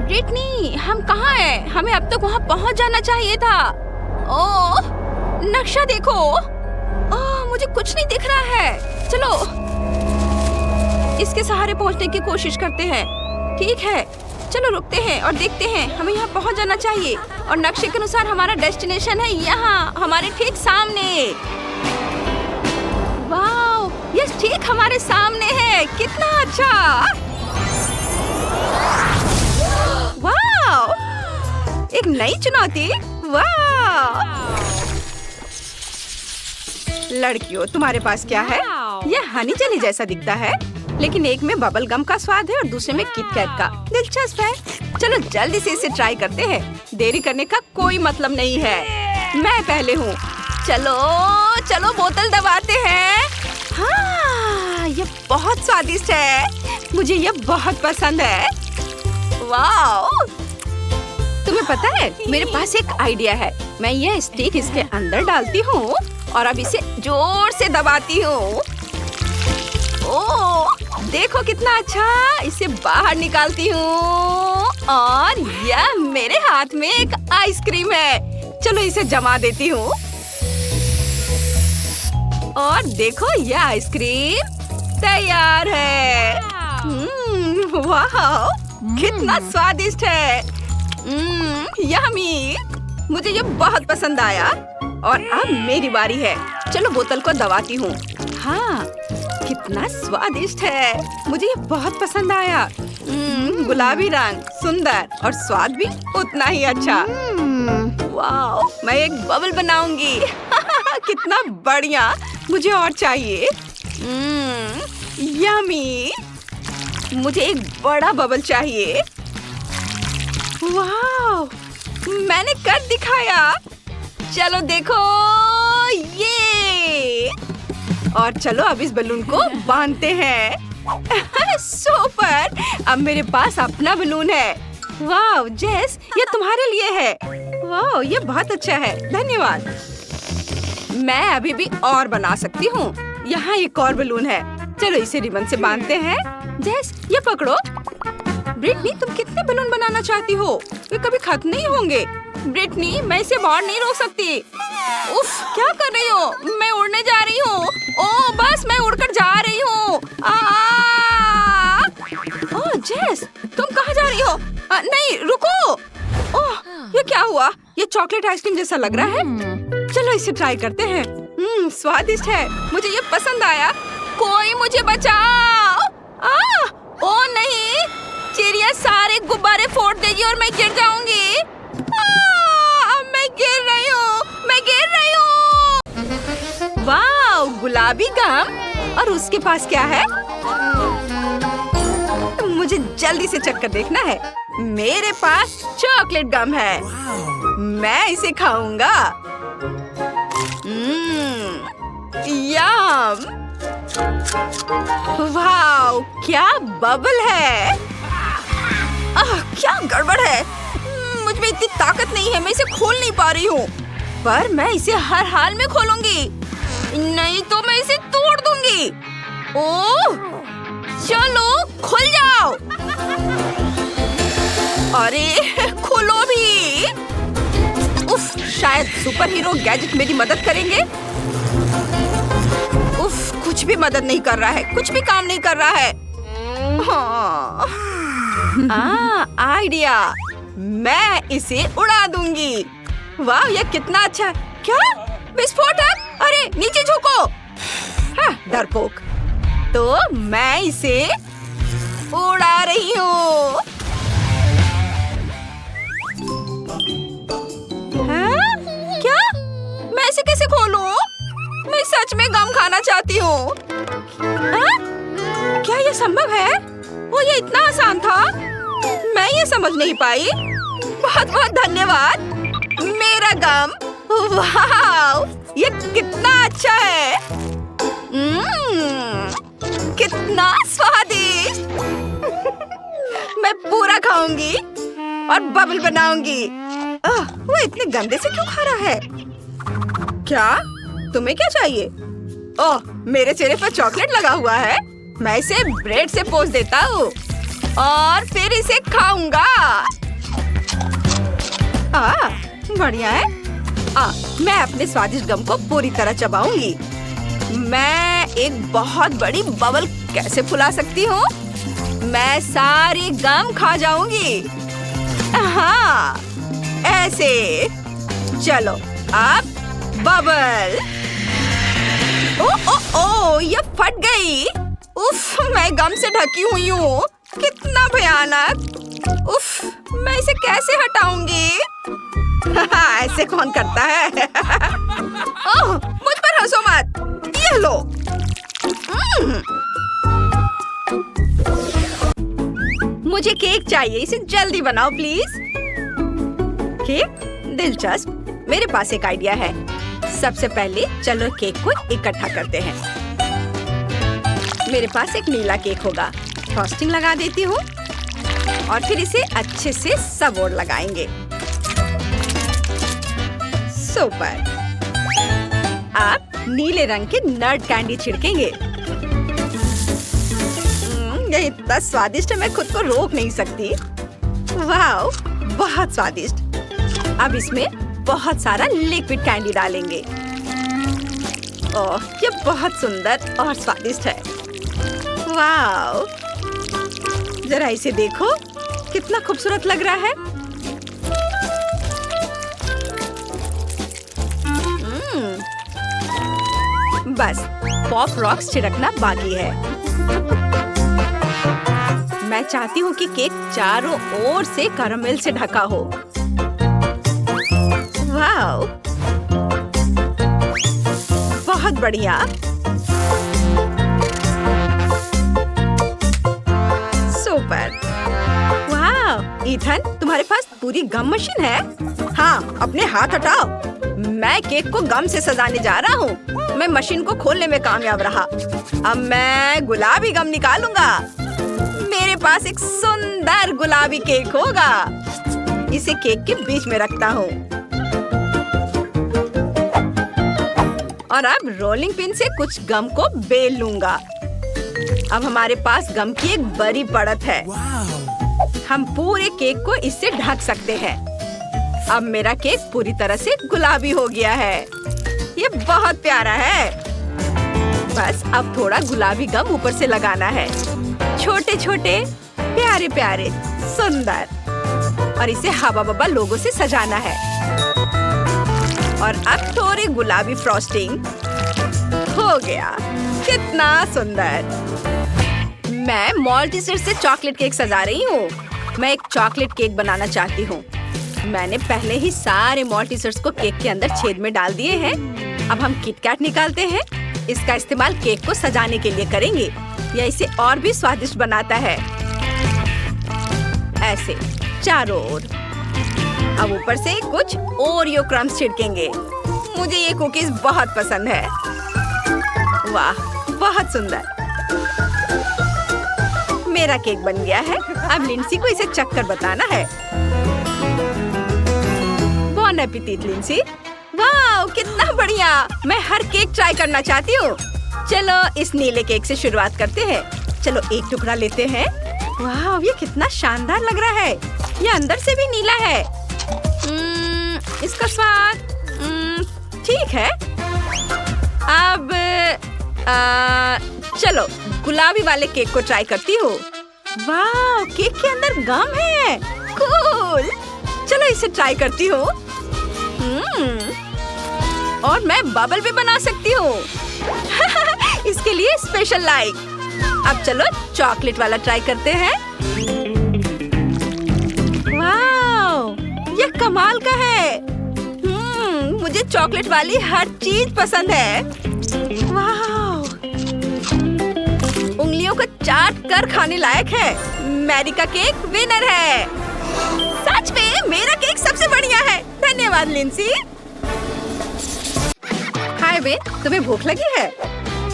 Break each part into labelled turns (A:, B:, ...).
A: Britney, हम कहाँ हैं? हमें अब तक वहाँ पहुँच जाना चाहिए था। ओह, नक्शा देखो। ओह, मुझे कुछ नहीं दिख रहा है। चलो इसके सहारे पहुँचने की कोशिश करते हैं। ठीक है, चलो रुकते हैं और देखते हैं। हमें यहाँ पहुँच जाना चाहिए और नक्शे के अनुसार हमारा डेस्टिनेशन है यहाँ, हमारे ठीक सामने। वाह, ये ठीक हमारे सामने है। कितना अच्छा। वाह, एक नई चुनौती। वाह, लड़कियों, तुम्हारे पास क्या है? यह हनी जेली जैसा दिखता है, लेकिन एक में बबल गम का स्वाद है और दूसरे में किटकैट का। दिलचस्प है। चलो जल्दी से इसे ट्राई करते हैं। देरी करने का कोई मतलब नहीं है। मैं पहले हूँ। चलो चलो बोतल दबाते हैं। हाँ, ये बहुत स्वादिष्ट है। मुझे ये बहुत पसंद है। वाह, तुम्हें पता है मेरे पास एक आइडिया है। मैं ये स्टिक इसके अंदर डालती हूँ और अब इसे जोर से दबाती हूँ। ओह, देखो कितना अच्छा। इसे बाहर निकालती हूँ और यह मेरे हाथ में एक आइसक्रीम है। चलो इसे जमा देती हूँ और देखो यह आइसक्रीम तैयार है। वाह, कितना स्वादिष्ट है। यम्मी, मुझे ये बहुत पसंद आया। और अब मेरी बारी है। चलो बोतल को दबाती हूँ। हाँ, कितना स्वादिष्ट है। मुझे ये बहुत पसंद आया। गुलाबी रंग, सुंदर और स्वाद भी उतना ही अच्छा। वाह, मैं एक बबल बनाऊंगी। कितना बढ़िया। मुझे और चाहिए। यम्मी, मुझे एक बड़ा बबल चाहिए। वाह, मैंने कर दिखाया। चलो देखो ये। और चलो अब इस बलून को बांधते हैं। सुपर, अब मेरे पास अपना बलून है। वाह जेस, ये तुम्हारे लिए है। वाह, ये बहुत अच्छा है। धन्यवाद। मैं अभी भी और बना सकती हूँ। यहाँ एक और बलून है। चलो इसे रिबन से बांधते हैं। जेस, ये पकड़ो। ब्रिटनी, तुम कितने बलून बनाना चाहती हो? वे कभी खत्म नहीं होंगे। ब्रिटनी, मैं इसे बाहर नहीं रोक सकती। उफ, क्या कर रही हो? मैं उड़ने जा रही हूँ। ओह बस, मैं उड़कर जा रही हूँ। ओह जेस, तुम कहाँ जा रही हो? नहीं, रुको। ओह, ये क्या हुआ? ये चॉकलेट आइसक्रीम जैसा लग रहा है। चलो इसे ट्राई करते हैं। स्वादिष्ट है। मुझे ये पसंद आया। कोई मुझे बचाओ। ओह नहीं, चिड़िया सारे गुब्बारे फोड़ देगी और मैं गिर जाऊंगी। मैं गिर रही हूँ, मैं गिर रही हूँ। वाह, गुलाबी गम। और उसके पास क्या है? मुझे जल्दी से चक्कर देखना है। मेरे पास चॉकलेट गम है। मैं इसे खाऊंगा। यम। वाह, क्या बबल है। क्या गड़बड़ है। मुझ में इतनी ताकत नहीं है। मैं इसे खोल नहीं पा रही हूँ, पर मैं इसे हर हाल में खोलूंगी। नहीं तो मैं इसे तोड़ दूंगी। ओह, चलो खुल जाओ। अरे खोलो भी। उफ, शायद सुपर हीरो गैजेट मेरी मदद करेंगे। उफ, कुछ भी मदद नहीं कर रहा है। कुछ भी काम नहीं कर रहा है। आइडिया। मैं इसे उड़ा दूंगी। वाह, ये कितना अच्छा है। क्या विस्फोटक? अरे नीचे झुको। डरपोक। तो मैं इसे उड़ा रही हूँ। क्या? मैं इसे कैसे खोलूं? मैं सच में गम खाना चाहती हूँ। क्या ये संभव है? वो ये इतना आसान था? मैं ये समझ नहीं पाई। बहुत बहुत धन्यवाद। मेरा गम। वाह, ये कितना अच्छा है। कितना स्वादिष्ट। मैं पूरा खाऊंगी और बबल बनाऊंगी। वो इतने गंदे से क्यों खा रहा है? क्या? तुम्हें क्या चाहिए? ओह, मेरे चेहरे पर चॉकलेट लगा हुआ है। मैं इसे ब्रेड से पोंछ देता हूँ और फिर इसे खाऊंगा। वाह, बढ़िया है। मैं अपने स्वादिष्ट गम को पूरी तरह चबाऊंगी। मैं एक बहुत बड़ी बबल कैसे फुला सकती हूँ? मैं सारे गम खा जाऊंगी। हाँ, ऐसे। चलो अब बबल। ओ ओ ओ, ये फट गई। उफ, मैं गम से ढकी हुई हूँ। कितना भयानक। उफ, मैं इसे कैसे हटाऊंगी? ऐसे कौन करता है? ओह, मुझ पर हंसो मत। ये लो। मुझे केक चाहिए, इसे जल्दी बनाओ प्लीज। केक? दिलचस्प। मेरे पास एक आइडिया है। सबसे पहले चलो केक को इकट्ठा करते हैं। मेरे पास एक नीला केक होगा। फ्रॉस्टिंग लगा देती हूँ और फिर इसे अच्छे से सब ओर लगाएंगे। सुपर। आप नीले रंग के नट कैंडी छिड़केंगे। ये इतना स्वादिष्ट है, मैं खुद को रोक नहीं सकती। वाह, बहुत स्वादिष्ट। अब इसमें बहुत सारा लिक्विड कैंडी डालेंगे। ओह, ये बहुत सुंदर और स्वादिष्ट है। वाह, जरा इसे देखो, कितना खूबसूरत लग रहा है। बस पॉप रॉक्स छिड़कना बाकी है। मैं चाहती हूँ कि केक चारों ओर से कैरामेल से ढका हो। वाह, बहुत बढ़िया। सुपर। वाह, ईथन, तुम्हारे पास पूरी गम मशीन है? हाँ, अपने हाथ हटाओ। मैं केक को गम से सजाने जा रहा हूँ। मैं मशीन को खोलने में कामयाब रहा। अब मैं गुलाबी गम निकालूंगा। मेरे पास एक सुंदर गुलाबी केक होगा। इसे केक के बीच में रखता हूँ और अब रोलिंग पिन से कुछ गम को बेल लूंगा। अब हमारे पास गम की एक बड़ी परत है। हम पूरे केक को इससे ढक सकते हैं। अब मेरा केक पूरी तरह से गुलाबी हो गया है। ये बहुत प्यारा है। बस अब थोड़ा गुलाबी गम ऊपर से लगाना है। छोटे छोटे, प्यारे प्यारे, सुंदर। और इसे हवा बबा लोगों से सजाना है। और अब थोड़ी गुलाबी फ्रॉस्टिंग हो गया। कितना सुंदर। मैं मॉल्टीसर से चॉकलेट केक सजा रही हूँ। मैं एक चॉकलेट केक बनाना चाहती हूँ। मैंने पहले ही सारे मॉल्टीसर्स को केक के अंदर छेद में डाल दिए हैं। अब हम किटकैट निकालते हैं। इसका इस्तेमाल केक को सजाने के लिए करेंगे। यह इसे और भी स्वादिष्ट बनाता है। ऐसे चारों ओर। अब ऊपर से कुछ ओरियो क्रम्स छिड़केंगे। मुझे ये कुकीज बहुत पसंद है। वाह, बहुत सुंदर। मेरा केक बन गया है। अब लिंसी को इसे चखकर बताना है। बॉन एपेटिट लिंसी। वाह, कितना बढ़िया। मैं हर केक ट्राई करना चाहती हूँ। चलो इस नीले केक से शुरुआत करते हैं। चलो एक टुकड़ा लेते हैं। वाह, ये कितना शानदार लग रहा है। ये अंदर से भी नीला है। इसका स्वाद ठीक है। अब चलो गुलाबी वाले केक को ट्राई करती हूँ। वाह, केक के अंदर गम है। कूल। चलो इसे ट्राई करती हूँ। और मैं बबल भी बना सकती हूँ। इसके लिए स्पेशल लाइक। अब चलो चॉकलेट वाला ट्राई करते हैं। वाह, ये कमाल का है। मुझे चॉकलेट वाली हर चीज पसंद है। वाह, उंगलियों को चाट कर खाने लायक है। मैरी का केक विनर है। सच में मेरा केक सबसे बढ़िया है। धन्यवाद लिंसी। हाय बे, तुम्हें भूख लगी है?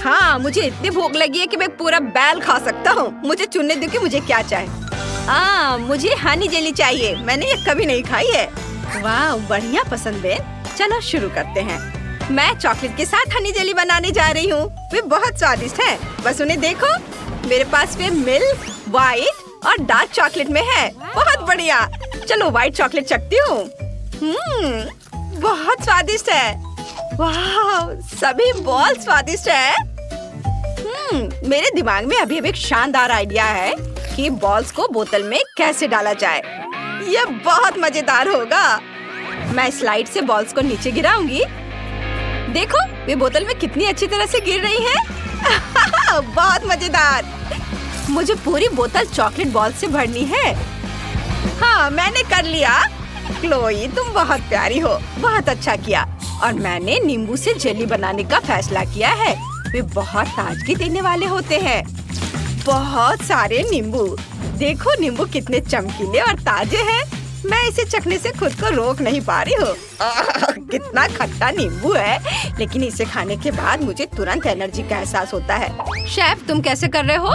A: हाँ, मुझे इतनी भूख लगी है कि मैं पूरा बैल खा सकता हूँ। मुझे चुनने दो कि मुझे क्या चाहिए। मुझे हनी जेली चाहिए। मैंने ये कभी नहीं खाई है। वाह, बढ़िया पसंद बेन। चलो शुरू करते हैं। मैं चॉकलेट के साथ हनी जेली बनाने जा रही हूँ। वे बहुत स्वादिष्ट है। बस उन्हें देखो। मेरे पास वे मिल्क, व्हाइट और डार्क चॉकलेट में है। बहुत बढ़िया। चलो व्हाइट चॉकलेट चखती हूँ। बहुत स्वादिष्ट है। वाह, सभी बॉल स्वादिष्ट है। मेरे दिमाग में अभी एक शानदार आइडिया है कि बॉल्स को बोतल में कैसे डाला जाए। यह बहुत मजेदार होगा। मैं स्लाइड से बॉल्स को नीचे गिराऊंगी। देखो, वे बोतल में कितनी अच्छी तरह से गिर रही हैं। बहुत मजेदार। मुझे पूरी बोतल चॉकलेट बॉल से भरनी है। हाँ, मैंने कर लिया। क्लोई, तुम बहुत प्यारी हो। बहुत अच्छा किया। और मैंने नींबू से जेली बनाने का फैसला किया है। वे बहुत ताजगी देने वाले होते हैं। बहुत सारे नींबू। देखो, नींबू कितने चमकीले और ताजे हैं। मैं इसे चखने से खुद को रोक नहीं पा रही हूँ। कितना खट्टा नींबू है, लेकिन इसे खाने के बाद मुझे तुरंत एनर्जी का एहसास होता है। शेफ, तुम कैसे कर रहे हो?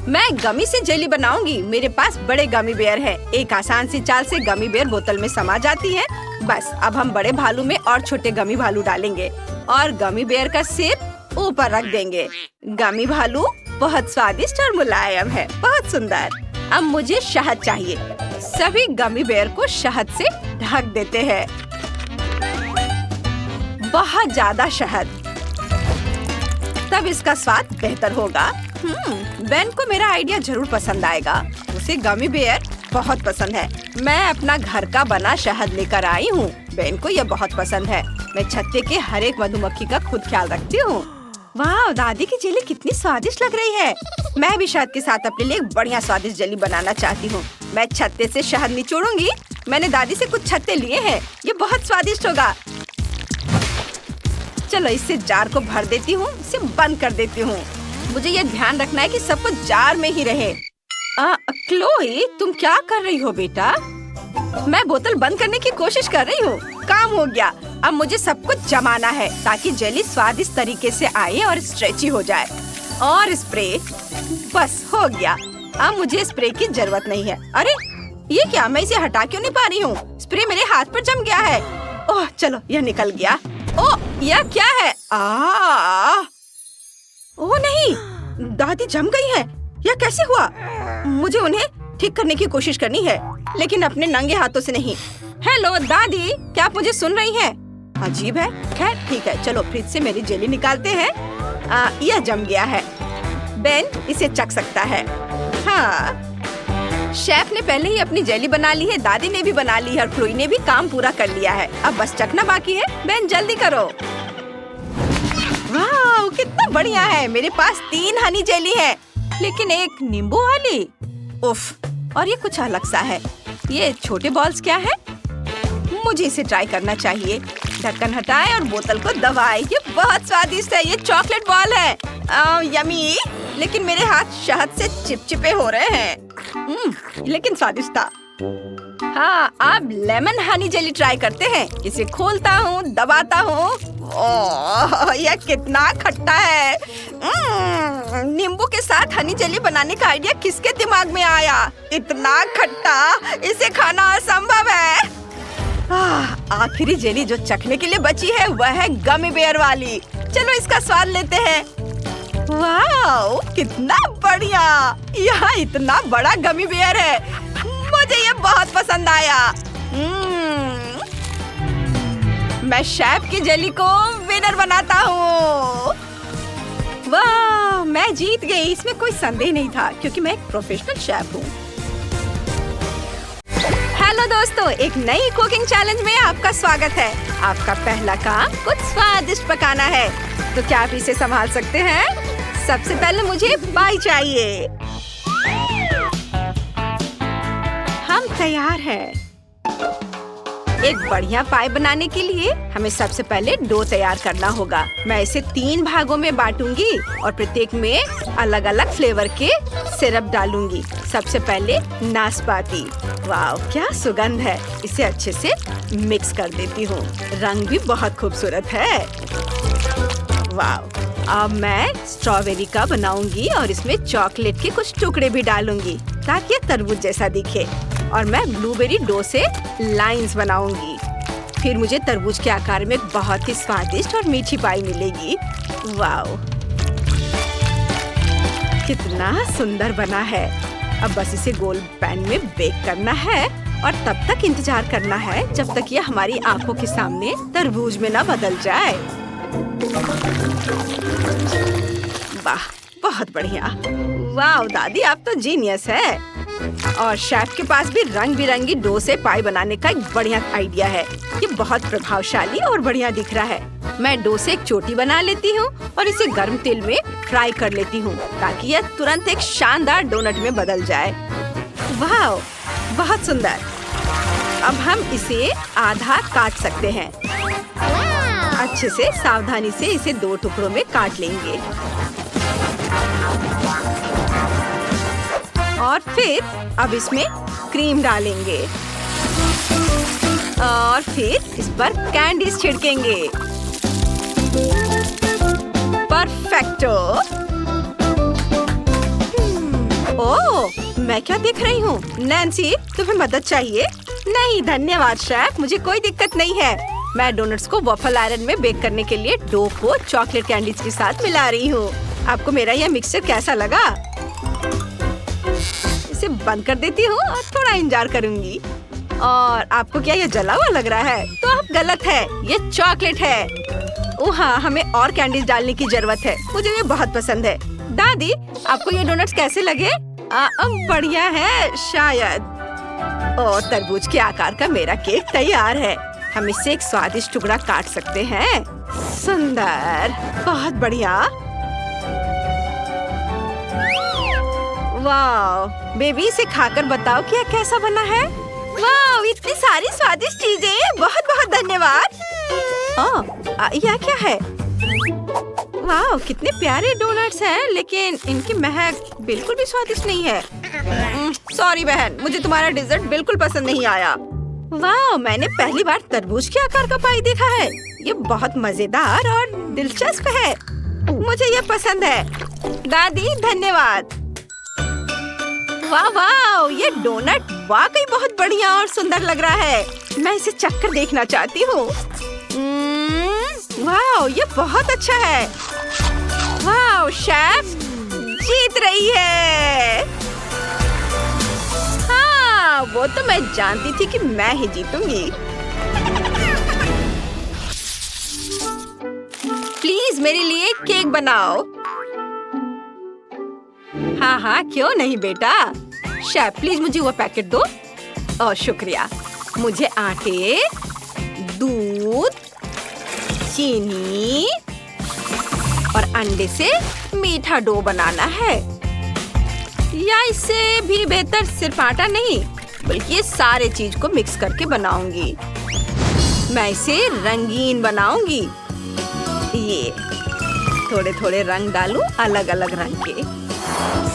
A: मैं गमी से जेली बनाऊंगी। मेरे पास बड़े गमी बेयर हैं। एक आसान सी चाल से गमी बेयर बोतल में समा जाती है। बस अब हम बड़े भालू में और छोटे गमी भालू डालेंगे और गमी बेयर का सिर ऊपर रख देंगे। गमी भालू बहुत स्वादिष्ट और मुलायम है। बहुत सुंदर। अब मुझे शहद चाहिए। सभी गमी बेयर को शहद से ढक देते हैं। बहुत ज्यादा शहद, तब इसका स्वाद बेहतर होगा। बेन को मेरा आइडिया जरूर पसंद आएगा। उसे गमी बेयर बहुत पसंद है। मैं अपना घर का बना शहद लेकर आई हूँ। बेन को यह बहुत पसंद है। मैं छत्ते के हर एक मधुमक्खी का खुद ख्याल रखती हूँ। वाह, दादी की जेली कितनी स्वादिष्ट लग रही है। मैं भी शहद के साथ अपने लिए एक बढ़िया स्वादिष्ट जेली बनाना चाहती हूँ। मैं छत्ते से शहद निचोड़ूंगी। मैंने दादी से कुछ छत्ते लिए हैं। ये बहुत स्वादिष्ट होगा। चलो, इससे जार को भर देती हूँ। इसे बंद कर देती हूँ। मुझे ये ध्यान रखना है कि सब कुछ जार में ही रहे। क्लोई, तुम क्या कर रही हो बेटा? मैं बोतल बंद करने की कोशिश कर रही हूँ। काम हो गया। अब मुझे सब कुछ जमाना है ताकि जेली स्वादिष्ट तरीके से आए और स्ट्रेची हो जाए। और स्प्रे, बस हो गया। अब मुझे स्प्रे की जरूरत नहीं है। अरे ये क्या, मैं इसे हटा क्यों नहीं पा रही हूँ? स्प्रे मेरे हाथ पर जम गया है। ओह चलो, यह निकल गया। ओह, यह क्या है? ओह नहीं, दादी जम गई है। यह कैसे हुआ? मुझे उन्हें ठीक करने की कोशिश करनी है, लेकिन अपने नंगे हाथों से नहीं। हेलो दादी, क्या आप मुझे सुन रही हैं? अजीब है। खैर ठीक है, चलो फ्रिज से मेरी जेली निकालते हैं। यह जम गया है। बेन इसे चख सकता है। हाँ, शेफ ने पहले ही अपनी जेली बना ली है, दादी ने भी बना ली है और क्लोई ने भी काम पूरा कर लिया है। अब बस चखना बाकी है। बेन जल्दी करो। वाह, कितना बढ़िया है। मेरे पास 3 हनी जेली है, लेकिन एक नींबू वाली। उफ, और ये कुछ अलग सा है। ये छोटे बॉल्स क्या है? मुझे इसे ट्राई करना चाहिए। ढक्कन हटाए और बोतल को दबाए। ये बहुत स्वादिष्ट है। ये चॉकलेट बॉल है। यमी, लेकिन मेरे हाथ शहद से चिपचिपे हो रहे हैं। लेकिन स्वादिष्ट था। हाँ, अब लेमन हनी जेली ट्राई करते हैं। इसे खोलता हूँ, दबाता हूँ। ओह, यह कितना खट्टा है। नींबू के साथ हनी जेली बनाने का आइडिया किसके दिमाग में आया? इतना खट्टा, इसे खाना असंभव है। आखिरी जेली जो चखने के लिए बची है वह है गमी बेयर वाली। चलो इसका स्वाद लेते हैं। वाह, कितना बढ़िया। यहाँ इतना बड़ा गमी बेयर है। मुझे ये बहुत पसंद आया। मैं शेफ की जेली को विनर बनाता हूँ। वाह, मैं जीत गई। इसमें कोई संदेह नहीं था क्योंकि मैं एक प्रोफेशनल शेफ हूँ। हेलो दोस्तों, एक नई कुकिंग चैलेंज में आपका स्वागत है। आपका पहला काम कुछ स्वादिष्ट पकाना है। तो क्या आप इसे संभाल सकते हैं? सबसे पहले मुझे पाई चाहिए। हम तैयार हैं। एक बढ़िया पाई बनाने के लिए हमें सबसे पहले डो तैयार करना होगा। मैं इसे 3 भागों में बांटूंगी और प्रत्येक में अलग अलग फ्लेवर के सिरप डालूंगी। सबसे पहले नाशपाती। वाह, क्या सुगंध है। इसे अच्छे से मिक्स कर देती हूँ। रंग भी बहुत खूबसूरत है। वाह, अब मैं स्ट्रॉबेरी का बनाऊंगी और इसमें चॉकलेट के कुछ टुकड़े भी डालूंगी ताकि ये तरबूज जैसा दिखे। और मैं ब्लूबेरी डो से लाइंस बनाऊंगी। फिर मुझे तरबूज के आकार में बहुत ही स्वादिष्ट और मीठी पाई मिलेगी। वाह, कितना सुंदर बना है। अब बस इसे गोल पैन में बेक करना है। और तब तक इंतजार करना है जब तक ये हमारी आंखों के सामने तरबूज में ना बदल जाए। वाह, बहुत बढ़िया। वाह दादी, आप तो जीनियस है। और शेफ के पास भी रंग बिरंगी डो से पाई बनाने का एक बढ़िया आइडिया है। ये बहुत प्रभावशाली और बढ़िया दिख रहा है। मैं डो से एक चोटी बना लेती हूँ और इसे गर्म तेल में फ्राई कर लेती हूँ ताकि यह तुरंत एक शानदार डोनट में बदल जाए। वाह, बहुत सुंदर। अब हम इसे आधा काट सकते हैं। अच्छे से सावधानी से इसे 2 टुकड़ों में काट लेंगे और फिर अब इसमें क्रीम डालेंगे और फिर इस पर कैंडीज छिड़केंगे। परफेक्टो। ओह, मैं क्या देख रही हूँ? नैन्सी, तुम्हें मदद चाहिए? नहीं धन्यवाद शेफ, मुझे कोई दिक्कत नहीं है। मैं डोनट्स को वॉफल आयरन में बेक करने के लिए डो को चॉकलेट कैंडीज के साथ मिला रही हूँ। आपको मेरा यह मिक्सचर कैसा लगा? इसे बंद कर देती हूँ और थोड़ा इंतजार करूंगी। और आपको क्या यह जला हुआ लग रहा है? तो आप गलत है, ये चॉकलेट है। ओह हाँ, हमें और कैंडीज डालने की जरूरत है। मुझे ये बहुत पसंद है। दादी, आपको ये डोनट्स कैसे लगे? बढ़िया है शायद। और तरबूज के आकार का मेरा केक तैयार है। हम इससे एक स्वादिष्ट टुकड़ा काट सकते हैं। सुंदर, बहुत बढ़िया। वाह बेबी, इसे खाकर बताओ कि यह कैसा बना है। वाह, इतनी सारी स्वादिष्ट चीजें, बहुत बहुत धन्यवाद। यह क्या है? वाह, कितने प्यारे डोनट्स हैं, लेकिन इनकी महक बिल्कुल भी स्वादिष्ट नहीं है। सॉरी बहन, मुझे तुम्हारा डिजर्ट बिल्कुल पसंद नहीं आया। वाह, मैंने पहली बार तरबूज के आकार का पाई देखा है। ये बहुत मजेदार और दिलचस्प है। मुझे ये पसंद है। दादी धन्यवाद। वाह वाह, ये डोनट वाकई बहुत बढ़िया और सुंदर लग रहा है। मैं इसे चखकर देखना चाहती हूँ। वाह, ये बहुत अच्छा है। वाह, शेफ जीत रही है। हाँ, वो तो मैं जानती थी कि मैं ही जीतूंगी। प्लीज मेरे लिए केक बनाओ। हाँ हाँ, क्यों नहीं बेटा। शेफ प्लीज मुझे वो पैकेट दो। और शुक्रिया। मुझे आटे, दूध, चीनी और अंडे से मीठा डो बनाना है। या इससे भी बेहतर सिर्फ आटा नहीं, बल्कि ये सारे चीज को मिक्स करके बनाऊंगी। मैं इसे रंगीन बनाऊंगी। ये थोड़े थोड़े रंग डालूं, अलग अलग रंग के।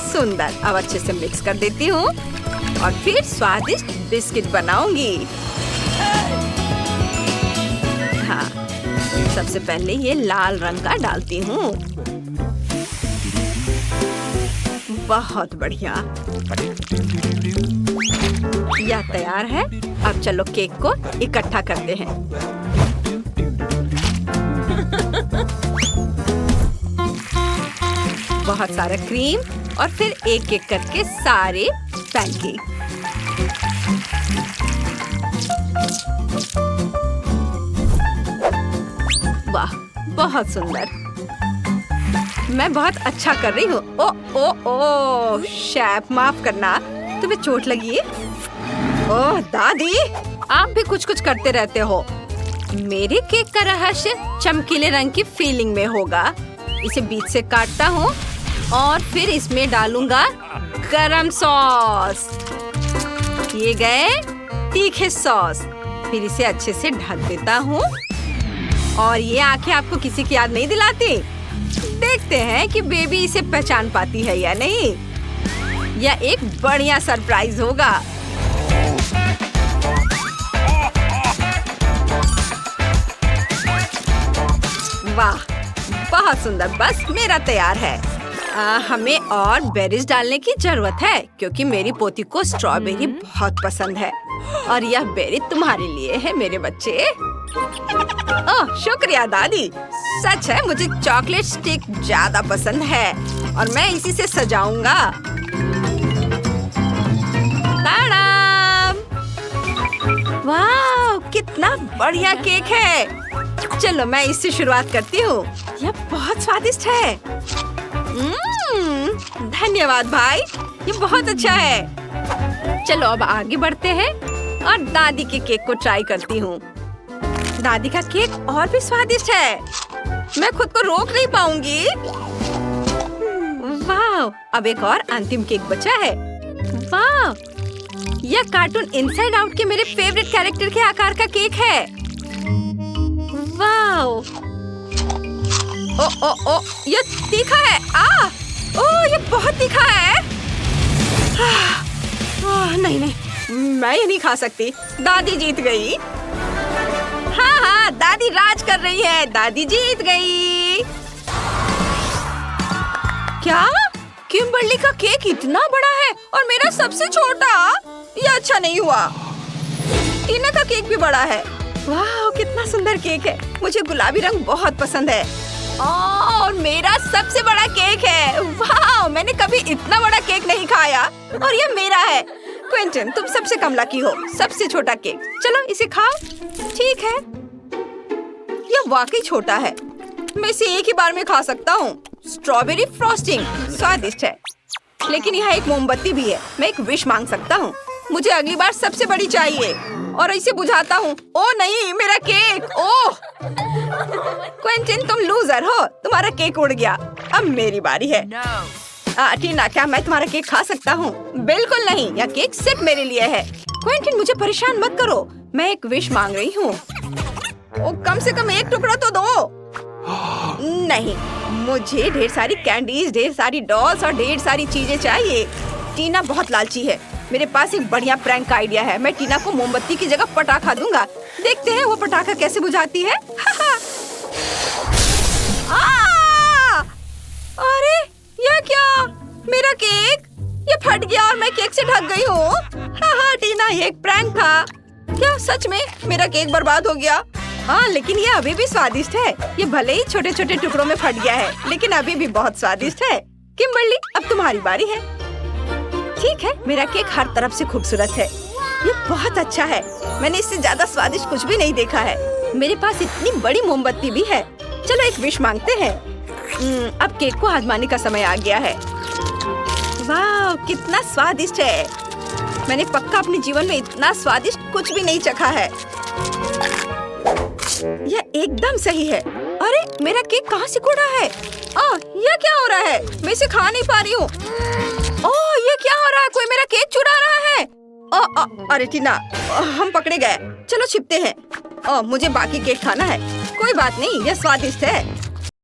A: सुंदर। अब अच्छे से मिक्स कर देती हूँ और फिर स्वादिष्ट बिस्किट बनाऊंगी। हाँ, सबसे पहले ये लाल रंग का डालती हूँ। बहुत बढ़िया। यह तैयार है। अब चलो केक को इकट्ठा करते हैं। बहुत सारा क्रीम और फिर एक एक करके सारे पैनकेक। वाह, बहुत सुंदर। मैं बहुत अच्छा कर रही हूँ। ओ ओ ओ शेफ माफ करना, तुम्हें चोट लगी? ओह दादी, आप भी कुछ कुछ करते रहते हो। मेरे केक का रहस्य चमकीले रंग की फीलिंग में होगा। इसे बीच से काटता हूँ और फिर इसमें डालूंगा गरम सॉस। ये गए तीखे सॉस। फिर इसे अच्छे से ढक देता हूँ। और ये आंखें आपको किसी की याद नहीं दिलाती? देखते हैं कि बेबी इसे पहचान पाती है या नहीं। यह एक बढ़िया सरप्राइज होगा। वाह, बहुत सुंदर। बस मेरा तैयार है। हमें और बेरीज डालने की जरूरत है क्योंकि मेरी पोती को स्ट्रॉबेरी बहुत पसंद है। और यह बेरी तुम्हारे लिए है मेरे बच्चे। ओह शुक्रिया दादी। सच है, मुझे चॉकलेट स्टिक ज्यादा पसंद है और मैं इसी से सजाऊंगा। ताड़ाम! कितना बढ़िया केक है। चलो मैं इससे शुरुआत करती हूँ। यह बहुत स्वादिष्ट है। धन्यवाद भाई, ये बहुत अच्छा है। चलो अब आगे बढ़ते हैं और दादी के केक को ट्राई करती हूँ। दादी का केक और भी स्वादिष्ट है। मैं खुद को रोक नहीं पाऊंगी। वाह, अब एक और अंतिम केक बचा है। वाह, यह कार्टून इनसाइड आउट के मेरे फेवरेट कैरेक्टर के आकार का केक है। वाह, ओ, यह तीखा है। ये बहुत तीखा है। नहीं, मैं ये नहीं खा सकती। दादी जीत गई। हाँ, दादी राज कर रही है। दादी जीत गई। क्या? किम्बर्ली का केक इतना बड़ा है और मेरा सबसे छोटा? ये अच्छा नहीं हुआ। टीना का केक भी बड़ा है। वाह, कितना सुंदर केक है। मुझे गुलाबी रंग बहुत पसंद है। और मेरा सबसे बड़ा केक है। वाह, मैंने कभी इतना बड़ा केक नहीं खाया और ये मेरा है। क्विंटन, तुम सबसे कम लकी हो। सबसे छोटा केक। चलो इसे खाओ। ठीक है, यह वाकई छोटा है। मैं इसे एक ही बार में खा सकता हूँ। स्ट्रॉबेरी फ्रॉस्टिंग स्वादिष्ट है, लेकिन यहाँ एक मोमबत्ती भी है। मैं एक विश मांग सकता हूँ। मुझे अगली बार सबसे बड़ी चाहिए और इसे बुझाता हूँ। ओ नहीं, मेरा केक। ओह क्विंटन, तुम लूजर हो। तुम्हारा केक उड़ गया। अब मेरी बारी है। टीना, क्या मैं तुम्हारा केक खा सकता हूँ? बिल्कुल नहीं, यह केक सिर्फ मेरे लिए है। क्विंटन, मुझे परेशान मत करो। मैं एक विश मांग रही हूँ। कम से कम एक टुकड़ा तो दो। नहीं, मुझे ढेर सारी कैंडीज, ढेर सारी डॉल्स और ढेर सारी चीजें चाहिए। टीना बहुत लालची है। मेरे पास एक बढ़िया प्रैंक का आइडिया है। मैं टीना को मोमबत्ती की जगह पटाखा दूंगा। देखते हैं वो पटाखा कैसे बुझाती है। अरे ये क्या? मेरा केक ये फट गया और मैं केक से ढक गई हूँ। टीना, ये एक प्रैंक था। क्या सच में मेरा केक बर्बाद हो गया? हाँ, लेकिन ये अभी भी स्वादिष्ट है। ये भले ही छोटे छोटे टुकड़ों में फट गया है, लेकिन अभी भी बहुत स्वादिष्ट है। किम्बर्ली, अब तुम्हारी बारी है। ठीक है, मेरा केक हर तरफ से खूबसूरत है। ये बहुत अच्छा है। मैंने इससे ज्यादा स्वादिष्ट कुछ भी नहीं देखा है। मेरे पास इतनी बड़ी मोमबत्ती भी है। चलो एक विश मांगते हैं। अब केक को आजमाने का समय आ गया है। वाह, कितना स्वादिष्ट है। मैंने पक्का अपने जीवन में इतना स्वादिष्ट कुछ भी नहीं चखा है। यह एकदम सही है। अरे मेरा केक कहाँ से कूड़ा है? यह क्या हो रहा है? मैं इसे खा नहीं पा रही हूँ। ये क्या हो रहा है? कोई मेरा केक चुरा रहा है। अरे टीना, हम पकड़े गए। चलो छिपते हैं। मुझे बाकी केक खाना है। कोई बात नहीं, यह स्वादिष्ट है।